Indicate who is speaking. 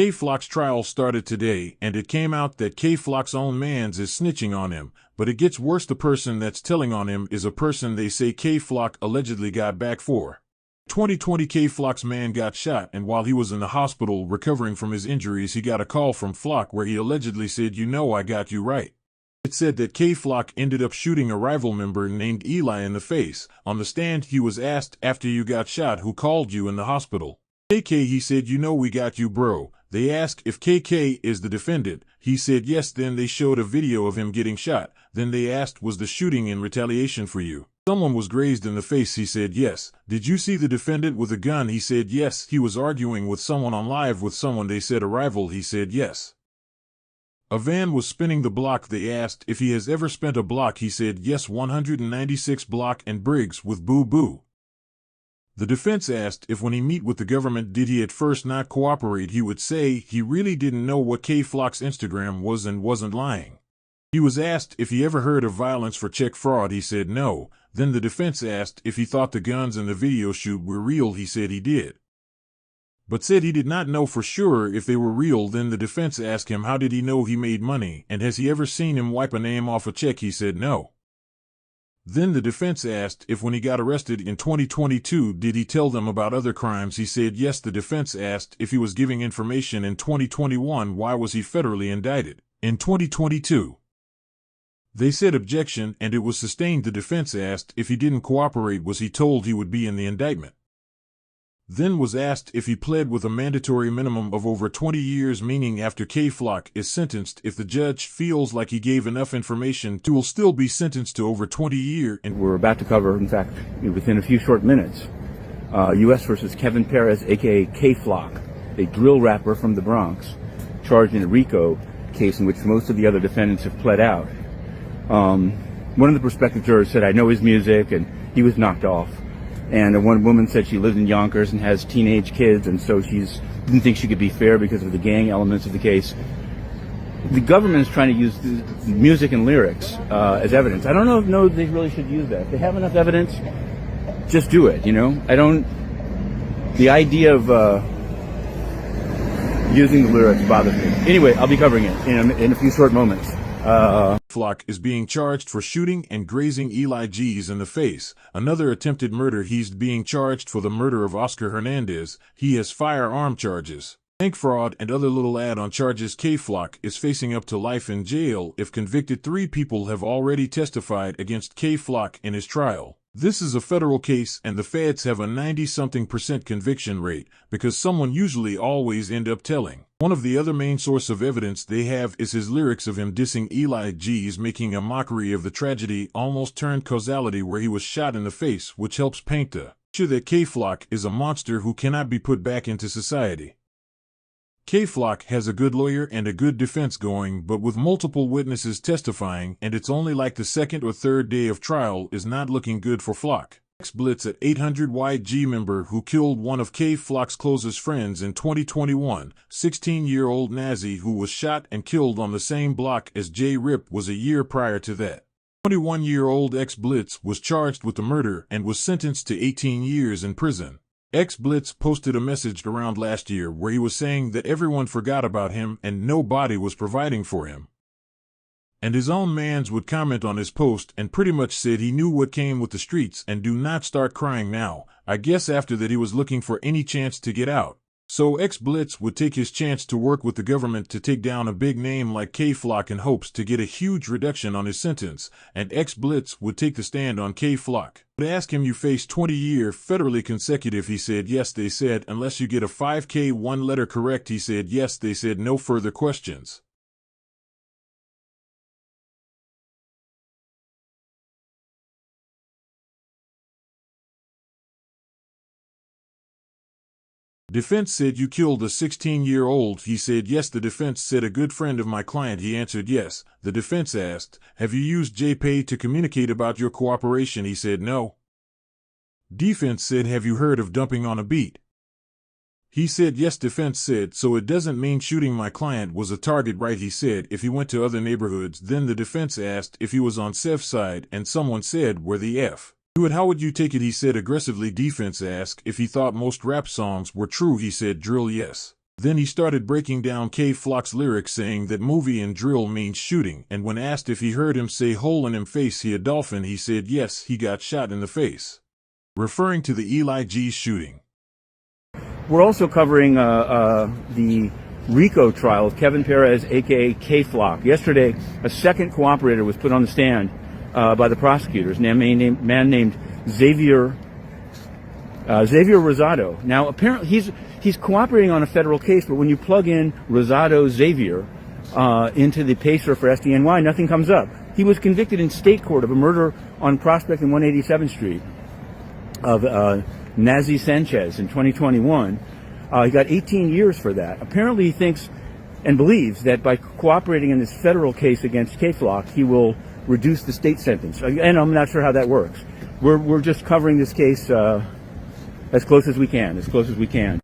Speaker 1: K-Flock's trial started today, and it came out that K-Flock's own mans is snitching on him, but it gets worse. The person that's telling on him is a person they say K-Flock allegedly got back for. 2020 K-Flock's man got shot, and while he was in the hospital recovering from his injuries, he got a call from Flock where he allegedly said, "You know I got you right." It said that K-Flock ended up shooting a rival member named Eli in the face. On the stand, he was asked, "After you got shot, who called you in the hospital?" KK, he said, "You know we got you, bro." They asked if KK is the defendant. He said yes. Then they showed a video of him getting shot. Then they asked, "Was the shooting in retaliation for you? Someone was grazed in the face." He said yes. "Did you see the defendant with a gun?" He said yes. "He was arguing with someone on live with someone they said a rival." He said yes. "A van was spinning the block." They asked if he has ever spent a block. He said yes, 196 block and Briggs with Boo Boo. The defense asked if when he meet with the government did he at first not cooperate. He would say he really didn't know what K-Flock's Instagram was and wasn't lying. He was asked if he ever heard of violence for check fraud. He said no. Then the defense asked if he thought the guns in the video shoot were real. He said he did, but said he did not know for sure if they were real. Then the defense asked him how did he know he made money, and has he ever seen him wipe a name off a check. He said no. Then the defense asked if when he got arrested in 2022 did he tell them about other crimes. He said yes. The defense asked if he was giving information in 2021, why was he federally indicted in 2022? They said objection, and it was sustained. The defense asked if he didn't cooperate, was he told he would be in the indictment? Then was asked if he pled with a mandatory minimum of over 20 years, meaning after K-Flock is sentenced, if the judge feels like he gave enough information, he will still be sentenced to over 20 years.
Speaker 2: And we're about to cover, in fact, within a few short minutes, U.S. versus Kevin Perez, a.k.a. K-Flock, a drill rapper from the Bronx, charged in a RICO case in which most of the other defendants have pled out. One of the prospective jurors said, "I know his music," and he was knocked off. And one woman said she lives in Yonkers and has teenage kids, and so didn't think she could be fair because of the gang elements of the case. The government is trying to use music and lyrics as evidence. I don't know if they really should use that. If they have enough evidence, just do it, you know? The idea of using the lyrics bothers me. Anyway, I'll be covering it in a few short moments.
Speaker 1: Flock is being charged for shooting and grazing Eli G's in the face. Another attempted murder. He's being charged for the murder of Oscar Hernandez. He has firearm charges, bank fraud, and other little add-on charges. K-Flock is facing up to life in jail if convicted. 3 people have already testified against K-Flock in his trial. This is a federal case, and the feds have a 90-something% conviction rate because someone usually always end up telling. One of the other main source of evidence they have is his lyrics of him dissing Eli G's, making a mockery of the tragedy almost turned causality where he was shot in the face, which helps paint the picture that K-Flock is a monster who cannot be put back into society. K-Flock has a good lawyer and a good defense going, but with multiple witnesses testifying, and it's only like the second or third day of trial, is not looking good for Flock. Blitz at 800 YG member who killed one of K-Flock's closest friends in 2021, 16-year-old Nazi, who was shot and killed on the same block as J-Rip, was a year prior to that. 21-year-old X-Blitz was charged with the murder and was sentenced to 18 years in prison. X-Blitz posted a message around last year where he was saying that everyone forgot about him and nobody was providing for him. And his own mans would comment on his post and pretty much said he knew what came with the streets and do not start crying now. I guess after that he was looking for any chance to get out. So X-Blitz would take his chance to work with the government to take down a big name like K-Flock in hopes to get a huge reduction on his sentence, and X-Blitz would take the stand on K-Flock. Would ask him, "You face 20-year federally consecutive." He said yes. They said unless you get a 5K one letter correct. He said yes. They said no further questions. Defense said, "You killed a 16-year-old. He said yes. The defense said, "A good friend of my client." He answered yes. The defense asked, "Have you used JPay to communicate about your cooperation?" He said no. Defense said, "Have you heard of dumping on a beat?" He said yes. Defense said, "So it doesn't mean shooting my client was a target, right?" He said if he went to other neighborhoods. Then the defense asked if he was on Seth's side, and someone said, "Where the F? How would you take it?" He said aggressively. Defense asked if he thought most rap songs were true. He said drill yes. Then he started breaking down Kay Flock's lyrics, saying that movie and drill means shooting, and when asked if he heard him say hole in him face he a dolphin, he said yes, he got shot in the face, referring to the Eli G shooting.
Speaker 2: We're also covering the RICO trial of Kevin Perez, a.k.a. Kay Flock. Yesterday, a second cooperator was put on the stand by the prosecutors, a man named Xavier Rosado. Now, apparently, he's cooperating on a federal case, but when you plug in Rosado Xavier into the PACER for SDNY, nothing comes up. He was convicted in state court of a murder on Prospect and 187th Street of Nazi Sanchez in 2021. He got 18 years for that. Apparently, he thinks and believes that by cooperating in this federal case against Kay Flock, he will reduce the state sentence. And I'm not sure how that works. We're just covering this case as close as we can.